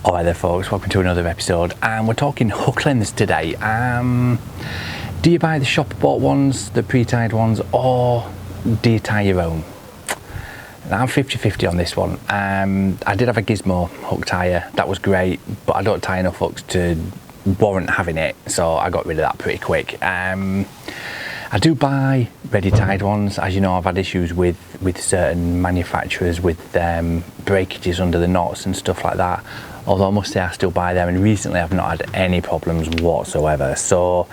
Alright there folks, welcome to another episode, and we're talking hook lengths today. Do you buy the shop bought ones, the pre-tied ones, or do you tie your own? Now I'm 50-50 on this one. I did have a Gizmo hook tire, that was great, but I don't tie enough hooks to warrant having it, so I got rid of that pretty quick. I do buy ready tied ones. As you know, I've had issues with certain manufacturers with breakages under the knots and stuff like that, although I must say I still buy them, and recently I've not had any problems whatsoever. So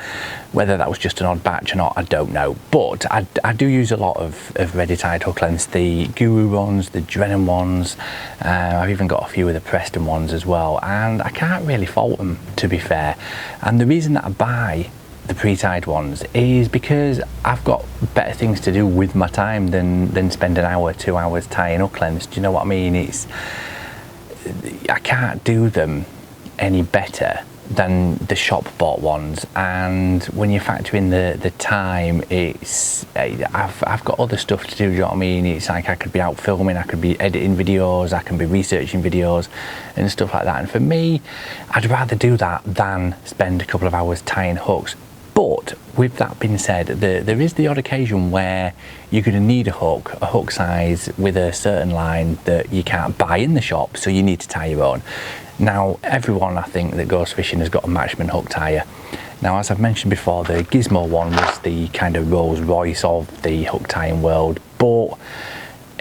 whether that was just an odd batch or not, I don't know, but I do use a lot of ready tied hook lengths, the Guru ones, the Drennan ones. I've even got a few of the Preston ones as well, and I can't really fault them, to be fair. And the reason that I buy the pre-tied ones is because I've got better things to do with my time than spend an hour, 2 hours tying hook lengths. Do you know what I mean? I can't do them any better than the shop bought ones, and when you factor in the time, I've got other stuff to do. Do you know what I mean? It's like I could be out filming, I could be editing videos, I can be researching videos and stuff like that, and for me, I'd rather do that than spend a couple of hours tying hooks. But with that being said, there is the odd occasion where you're going to need a hook size with a certain line that you can't buy in the shop, so you need to tie your own. Now, everyone I think that goes fishing has got a Matchman hook tire. Now, as I've mentioned before, the Gizmo one was the kind of Rolls Royce of the hook tying world, but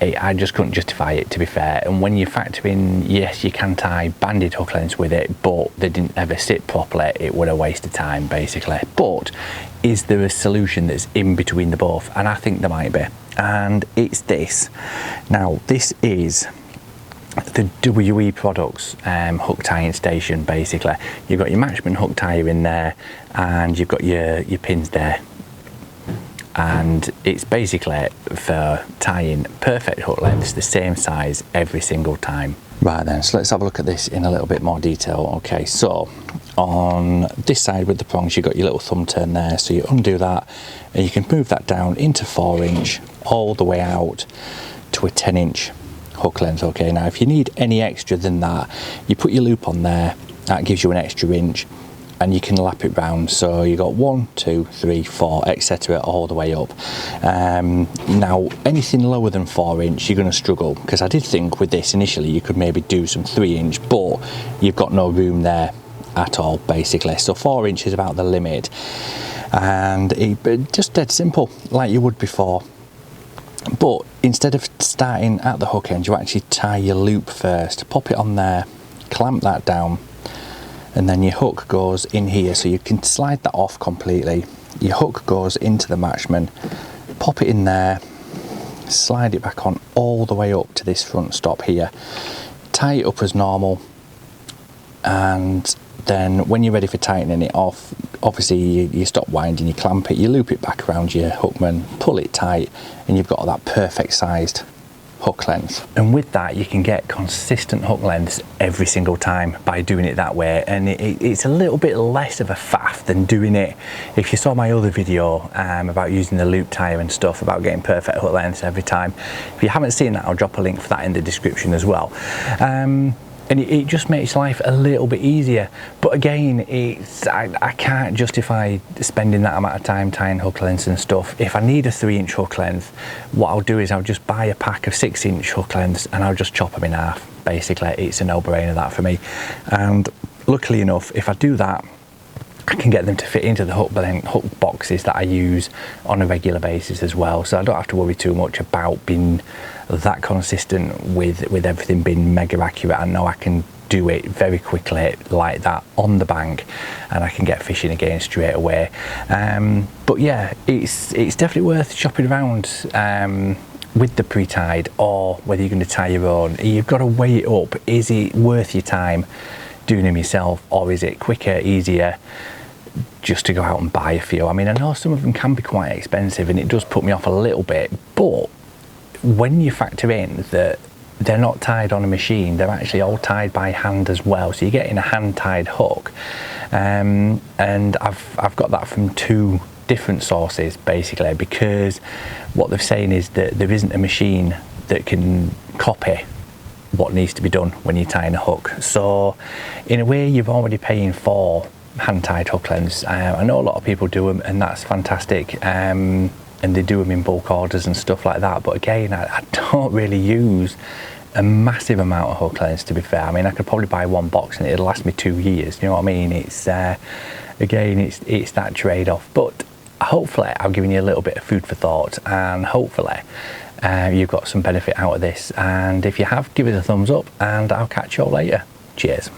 I just couldn't justify it, to be fair. And when you factor in, yes, you can tie banded hook lengths with it, but they didn't ever sit properly, it would a waste of time basically. But is there a solution that's in between the both? And I think there might be, and it's this. Now, this is the WE Products hook tying station. Basically, you've got your Matchman hook tire in there, and you've got your pins there, and it's basically for tying perfect hook lengths, the same size every single time. Right then, so let's have a look at this in a little bit more detail. Okay, so on this side with the prongs, you've got your little thumb turn there, so you undo that and you can move that down into 4-inch all the way out to a 10-inch hook length. Okay, now if you need any extra than that, you put your loop on there, that gives you an extra inch, and you can lap it round, so you got 1, 2, 3, 4, etc. all the way up. Now anything lower than 4-inch you're going to struggle, because I did think with this initially you could maybe do some 3-inch, but you've got no room there at all basically. So 4-inch is about the limit, and just dead simple like you would before. But instead of starting at the hook end, you actually tie your loop first, pop it on there, clamp that down, and then your hook goes in here, so you can slide that off completely. Your hook goes into the Matchman, pop it in there, slide it back on all the way up to this front stop here, tie it up as normal, and then when you're ready for tightening it off, obviously you stop winding, you clamp it, you loop it back around your hookman, pull it tight, and you've got that perfect sized hook length. And with that, you can get consistent hook lengths every single time by doing it that way, and it's a little bit less of a faff than doing it. If you saw my other video about using the loop tire and stuff, about getting perfect hook lengths every time, if you haven't seen that, I'll drop a link for that in the description as well. And it just makes life a little bit easier. But again, I can't justify spending that amount of time tying hook lengths and stuff. If I need a 3-inch hook length, what I'll do is I'll just buy a pack of 6-inch hook lengths and I'll just chop them in half. Basically, it's a no-brainer that for me. And luckily enough, if I do that, I can get them to fit into the hook boxes that I use on a regular basis as well, so I don't have to worry too much about being that consistent with everything being mega accurate. I know I can do it very quickly like that on the bank, and I can get fishing again straight away. But yeah, it's definitely worth shopping around with the pre-tied, or whether you're going to tie your own. You've got to weigh it up. Is it worth your time doing them yourself, or is it quicker, easier just to go out and buy a few? I mean, I know some of them can be quite expensive, and it does put me off a little bit, but when you factor in that they're not tied on a machine, they're actually all tied by hand as well, so you're getting a hand tied hook, and I've got that from 2 different sources basically, because what they're saying is that there isn't a machine that can copy what needs to be done when you're tying a hook. So in a way, you're already paying for hand-tied hook lengths. I know a lot of people do them, and that's fantastic, and they do them in bulk orders and stuff like that, but again, I don't really use a massive amount of hook lengths, to be fair. I mean, I could probably buy one box and it'll last me 2 years, you know what I mean? It's again, it's that trade-off, but hopefully I've given you a little bit of food for thought, and hopefully you've got some benefit out of this. And if you have, give it a thumbs up, and I'll catch you all later. Cheers.